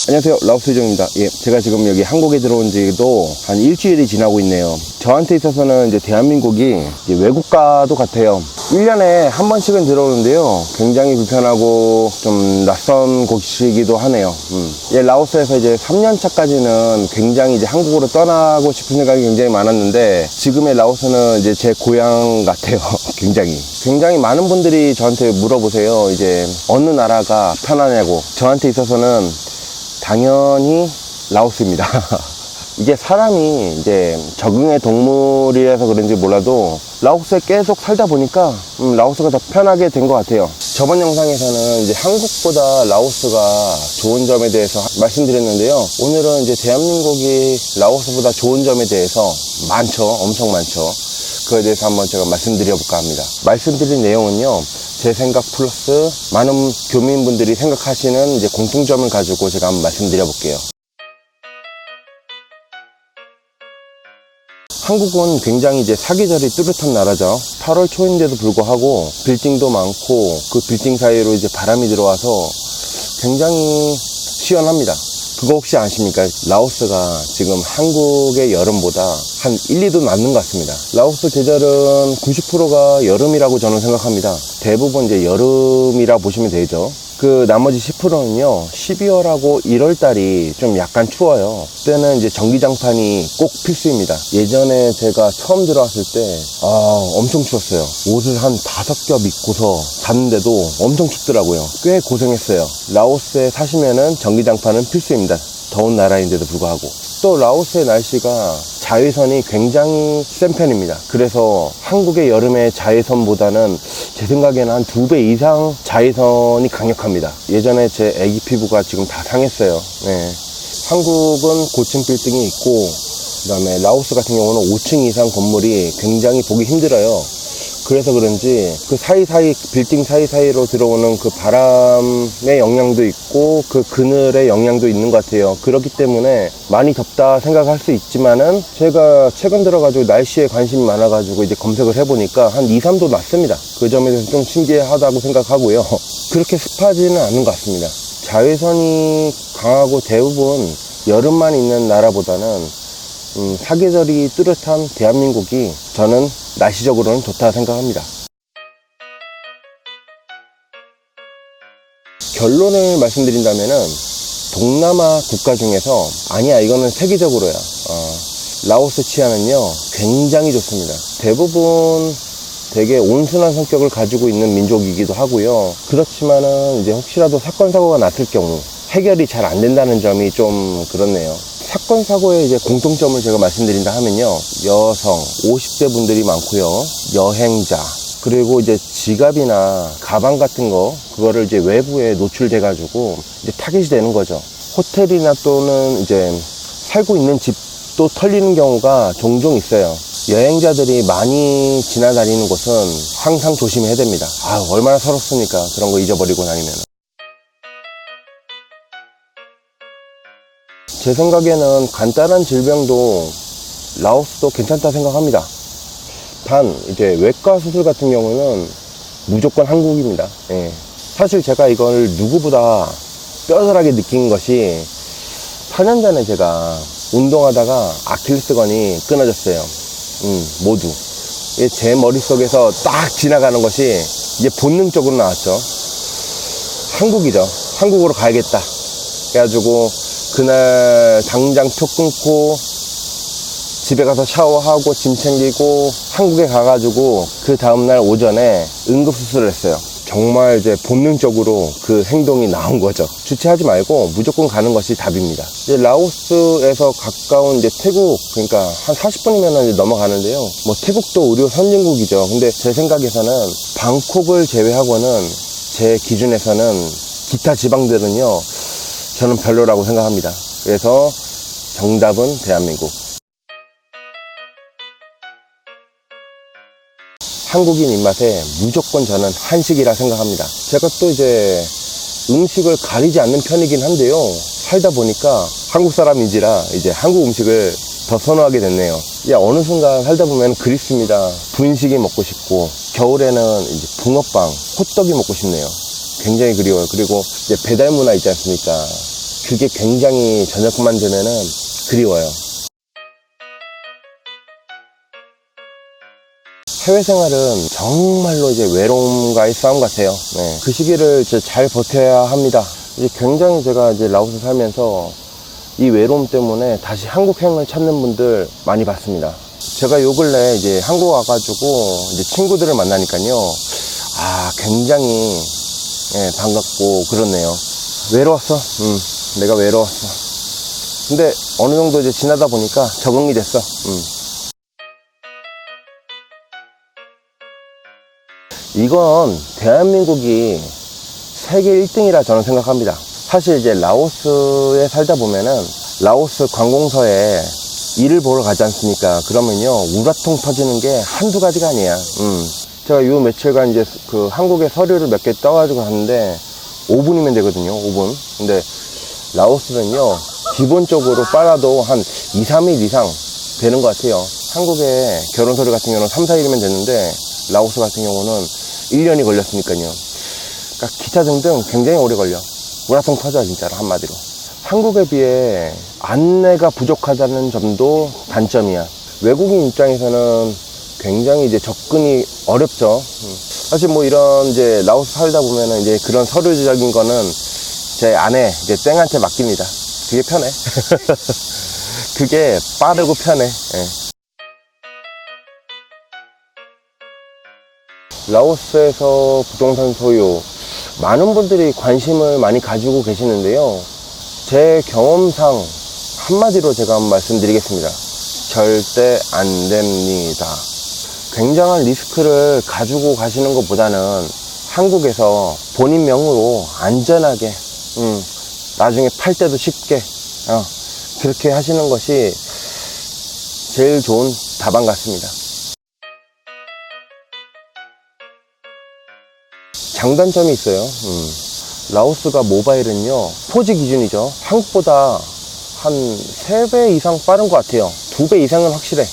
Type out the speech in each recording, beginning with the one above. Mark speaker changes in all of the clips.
Speaker 1: 안녕하세요, 라오스 유정입니다. 예, 제가 지금 여기 한국에 들어온 지도 한 일주일이 지나고 있네요. 저한테 있어서는 이제 대한민국이 이제 외국과도 같아요. 1년에 한 번씩은 들어오는데요, 굉장히 불편하고 좀 낯선 곳이기도 하네요. 예, 라오스에서 이제 3년 차까지는 굉장히 이제 한국으로 떠나고 싶은 생각이 굉장히 많았는데, 지금의 라오스는 이제 제 고향 같아요. 굉장히 많은 분들이 저한테 물어보세요. 이제 어느 나라가 편하냐고. 저한테 있어서는 당연히 라오스입니다. 이게 사람이 이제 적응의 동물이라서 그런지 몰라도 라오스에 계속 살다 보니까 라오스가 더 편하게 된 것 같아요. 저번 영상에서는 이제 한국보다 라오스가 좋은 점에 대해서 말씀드렸는데요. 오늘은 이제 대한민국이 라오스보다 좋은 점에 대해서 엄청 많죠. 그거에 대해서 한번 제가 말씀드려볼까 합니다. 말씀드린 내용은요, 제 생각 플러스 많은 교민분들이 생각하시는 이제 공통점을 가지고 제가 한번 말씀드려볼게요. 한국은 굉장히 이제 사계절이 뚜렷한 나라죠. 8월 초인데도 불구하고 빌딩도 많고 그 빌딩 사이로 이제 바람이 들어와서 굉장히 시원합니다. 그거 혹시 아십니까? 라오스가 지금 한국의 여름보다 한 1, 2도 낮는 것 같습니다. 라오스 계절은 90%가 여름이라고 저는 생각합니다. 대부분 이제 여름이라 보시면 되죠. 그 나머지 10%는요, 12월하고 1월달이 좀 약간 추워요. 그때는 이제 전기장판이 꼭 필수입니다. 예전에 제가 처음 들어왔을 때 엄청 추웠어요. 옷을 한 5겹 입고서 잤는데도 엄청 춥더라고요. 꽤 고생했어요. 라오스에 사시면은 전기장판은 필수입니다. 더운 나라인데도 불구하고. 또 라오스의 날씨가 자외선이 굉장히 센 편입니다. 그래서 한국의 여름의 자외선보다는 제 생각에는 한 2배 이상 자외선이 강력합니다. 예전에 제 애기 피부가 지금 다 상했어요. 네. 한국은 고층 빌딩이 있고, 그 다음에 라오스 같은 경우는 5층 이상 건물이 굉장히 보기 힘들어요. 그래서 그런지 그 사이사이, 빌딩 사이사이로 들어오는 그 바람의 영향도 있고 그 그늘의 영향도 있는 것 같아요. 그렇기 때문에 많이 덥다 생각할 수 있지만은, 제가 최근 들어가지고 날씨에 관심이 많아가지고 이제 검색을 해보니까 한 2, 3도 낮습니다. 그 점에 대해서 좀 신기하다고 생각하고요. 그렇게 습하지는 않은 것 같습니다. 자외선이 강하고 대부분 여름만 있는 나라보다는 사계절이 뚜렷한 대한민국이 저는 날씨적으로는 좋다 생각합니다. 결론을 말씀드린다면은, 동남아 국가 중에서, 아니야, 이거는 세계적으로야, 라오스 치안은요 굉장히 좋습니다. 대부분 되게 온순한 성격을 가지고 있는 민족이기도 하고요. 그렇지만은 이제 혹시라도 사건 사고가 났을 경우 해결이 잘 안 된다는 점이 좀 그렇네요. 사건 사고의 이제 공통점을 제가 말씀드린다 하면요, 여성 50대 분들이 많고요, 여행자, 그리고 이제 지갑이나 가방 같은 거, 그거를 이제 외부에 노출돼 가지고 이제 타깃이 되는 거죠. 호텔이나 또는 이제 살고 있는 집도 털리는 경우가 종종 있어요. 여행자들이 많이 지나다니는 곳은 항상 조심해야 됩니다. 얼마나 서럽습니까, 그런 거 잊어버리고 다니면. 제 생각에는 간단한 질병도 라오스도 괜찮다 생각합니다. 단 이제 외과 수술 같은 경우는 무조건 한국입니다. 예. 사실 제가 이걸 누구보다 뼈저하게 느낀 것이, 4년 전에 제가 운동하다가 아킬레스건이 끊어졌어요. 모두. 제 머릿속에서 딱 지나가는 것이 이제 본능적으로 나왔죠. 한국이죠. 한국으로 가야겠다. 그래가지고 그날 당장 표 끊고 집에 가서 샤워하고 짐 챙기고 한국에 가가지고 그 다음날 오전에 응급수술을 했어요. 정말 이제 본능적으로 그 행동이 나온 거죠. 주체하지 말고 무조건 가는 것이 답입니다. 이제 라오스에서 가까운 이제 태국, 그러니까 한 40분이면 이제 넘어가는데요. 뭐 태국도 의료 선진국이죠. 근데 제 생각에서는 방콕을 제외하고는, 제 기준에서는 기타 지방들은요, 저는 별로라고 생각합니다. 그래서 정답은 대한민국. 한국인 입맛에 무조건 저는 한식이라 생각합니다. 제가 또 이제 음식을 가리지 않는 편이긴 한데요, 살다 보니까 한국 사람인지라 이제 한국 음식을 더 선호하게 됐네요. 어느 순간 살다 보면 그립습니다. 분식이 먹고 싶고, 겨울에는 이제 붕어빵, 호떡이 먹고 싶네요. 굉장히 그리워요. 그리고 이제 배달 문화 있지 않습니까? 그게 굉장히 저녁만 되면은 그리워요. 해외 생활은 정말로 이제 외로움과의 싸움 같아요. 네. 그 시기를 이제 잘 버텨야 합니다. 이제 굉장히 제가 이제 라오스 살면서 이 외로움 때문에 다시 한국행을 찾는 분들 많이 봤습니다. 제가 요 근래 이제 한국 와가지고 이제 친구들을 만나니까요. 굉장히 반갑고 그렇네요. 외로웠어. 내가 외로웠어. 근데 어느 정도 이제 지나다 보니까 적응이 됐어. 이건 대한민국이 세계 1등이라 저는 생각합니다. 사실 이제 라오스에 살다 보면은 라오스 관공서에 일을 보러 가지 않습니까? 그러면요, 우라통 터지는 게 한두 가지가 아니야. 제가 요 며칠간 이제 그 한국에 서류를 몇 개 떠가지고 갔는데 5분이면 되거든요. 5분. 근데 라오스는요, 기본적으로 빨라도 한 2, 3일 이상 되는 것 같아요. 한국에 결혼 서류 같은 경우는 3, 4일이면 되는데 라오스 같은 경우는 1년이 걸렸으니까요. 그러니까 기차 등등 굉장히 오래 걸려. 우라통 터져, 진짜로, 한마디로. 한국에 비해 안내가 부족하다는 점도 단점이야. 외국인 입장에서는 굉장히 이제 접근이 어렵죠. 사실 뭐 이런 이제 라오스 살다 보면은 이제 그런 서류적인 거는 제 아내 이제 땡한테 맡깁니다. 그게 편해. 그게 빠르고 편해. 예. 라오스에서 부동산 소유, 많은 분들이 관심을 많이 가지고 계시는데요. 제 경험상 한마디로 제가 한번 말씀드리겠습니다. 절대 안 됩니다. 굉장한 리스크를 가지고 가시는 것보다는 한국에서 본인 명으로 안전하게, 나중에 팔 때도 쉽게, 그렇게 하시는 것이 제일 좋은 답안 같습니다. 장단점이 있어요. 라오스가 모바일은요, 4G 기준이죠. 한국보다 한 3배 이상 빠른 것 같아요. 2배 이상은 확실해.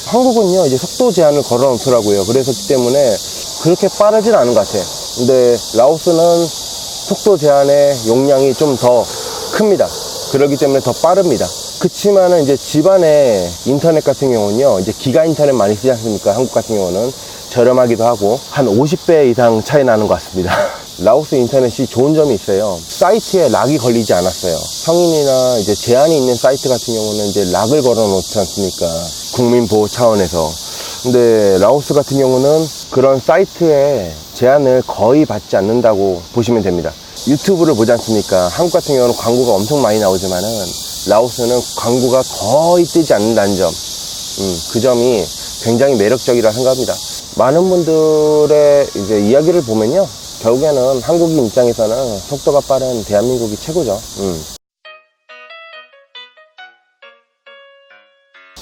Speaker 1: 한국은요, 이제 속도 제한을 걸어 놓더라고요. 그래서기 때문에 그렇게 빠르진 않은 것 같아요. 근데 라오스는 속도 제한의 용량이 좀 더 큽니다. 그렇기 때문에 더 빠릅니다. 그치만은 이제 집안의 인터넷 같은 경우는요, 이제 기가 인터넷 많이 쓰지 않습니까? 한국 같은 경우는 저렴하기도 하고 한 50배 이상 차이 나는 것 같습니다. 라오스 인터넷이 좋은 점이 있어요. 사이트에 락이 걸리지 않았어요. 성인이나 이제 제한이 있는 사이트 같은 경우는 이제 락을 걸어 놓지 않습니까? 국민 보호 차원에서. 근데 라오스 같은 경우는 그런 사이트에 제한을 거의 받지 않는다고 보시면 됩니다. 유튜브를 보지 않습니까? 한국 같은 경우는 광고가 엄청 많이 나오지만은 라오스는 광고가 거의 뜨지 않는다는 점. 그 점이 굉장히 매력적이라 생각합니다. 많은 분들의 이제 이야기를 보면요, 결국에는 한국인 입장에서는 속도가 빠른 대한민국이 최고죠.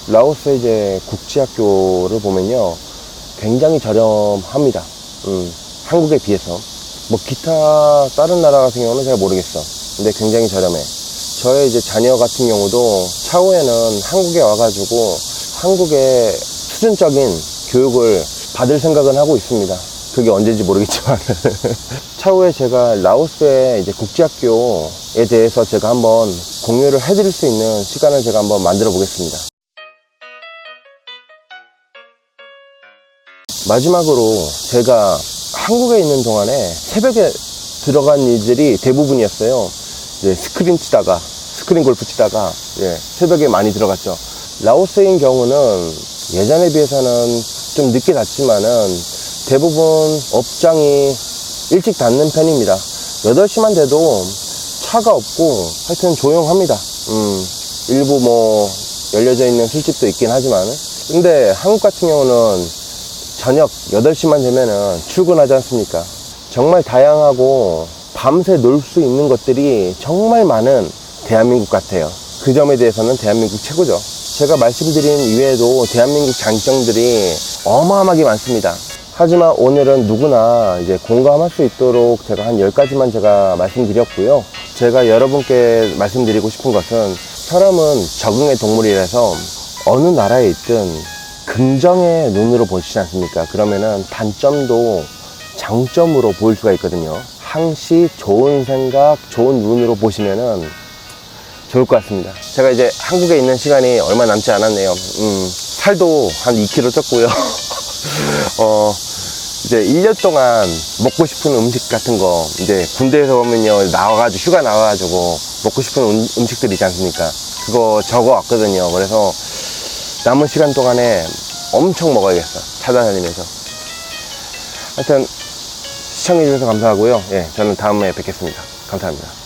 Speaker 1: 라오스의 이제 국제학교를 보면요, 굉장히 저렴합니다. 한국에 비해서. 뭐 기타 다른 나라 같은 경우는 잘 모르겠어. 근데 굉장히 저렴해. 저의 이제 자녀 같은 경우도 차후에는 한국에 와가지고 한국의 수준적인 교육을 받을 생각은 하고 있습니다. 그게 언제인지 모르겠지만. 차후에 제가 라오스의 이제 국제학교에 대해서 제가 한번 공유를 해드릴 수 있는 시간을 제가 한번 만들어 보겠습니다. 마지막으로 제가 한국에 있는 동안에 새벽에 들어간 일들이 대부분이었어요. 이제 스크린 골프 치다가 새벽에 많이 들어갔죠. 라오스인 경우는 예전에 비해서는 좀 늦게 닫지만은 대부분 업장이 일찍 닫는 편입니다. 8시만 돼도 차가 없고 하여튼 조용합니다. 일부 뭐 열려져 있는 술집도 있긴 하지만. 근데 한국 같은 경우는 저녁 8시만 되면은 출근하지 않습니까? 정말 다양하고 밤새 놀 수 있는 것들이 정말 많은 대한민국 같아요. 그 점에 대해서는 대한민국 최고죠. 제가 말씀드린 이외에도 대한민국 장점들이 어마어마하게 많습니다. 하지만 오늘은 누구나 이제 공감할 수 있도록 제가 한 10가지만 제가 말씀드렸고요. 제가 여러분께 말씀드리고 싶은 것은, 사람은 적응의 동물이라서 어느 나라에 있든 긍정의 눈으로 보시지 않습니까? 그러면은 단점도 장점으로 보일 수가 있거든요. 항시 좋은 생각, 좋은 눈으로 보시면은 좋을 것 같습니다. 제가 이제 한국에 있는 시간이 얼마 남지 않았네요. 살도 한 2kg 쪘고요. 이제 1년 동안 먹고 싶은 음식 같은 거, 이제 군대에서 오면요, 나와가지고, 휴가 나와가지고, 먹고 싶은 음식들 있지 않습니까? 그거 적어 왔거든요. 그래서 남은 시간 동안에 엄청 먹어야겠어. 찾아다니면서. 하여튼, 시청해주셔서 감사하고요. 예, 저는 다음에 뵙겠습니다. 감사합니다.